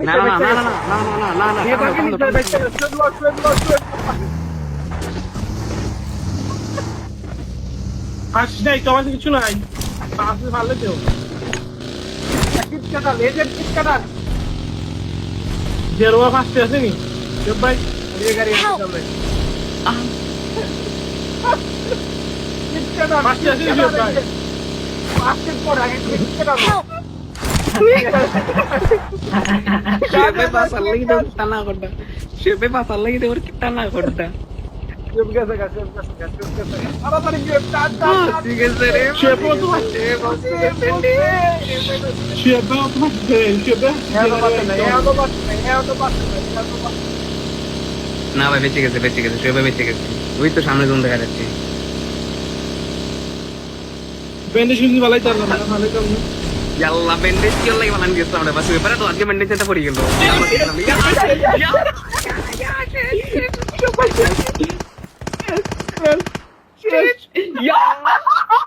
না না না না না না না না আসিস নাই তোমার কিছু নাই আসলে ভালো কেউ দেড় ফাঁসতে আসেনি ভাই গাড়ি ফাঁসতে আসেনি ভাই Siapa pasal lagi tuh tanah kota. Siapa pasal lagi tuh tanah kota. Siapa tuh? Siapa tuh? Siapa? না ভাই বেঁচে গেছে শোয়েব বেঁচে গেছে ওই তো সামনে জন দেখা যাচ্ছে ব্যান্ডেজ কিন্তু ভালোই চাল না ভালোই চাল না ইয়াল্লা ব্যান্ডেজ কি লাগে বানান দিয়েছে আমরা বাস ব্যাপারে তো আজকে ব্যান্ডেজ এটা পড়ে গেল Yeah.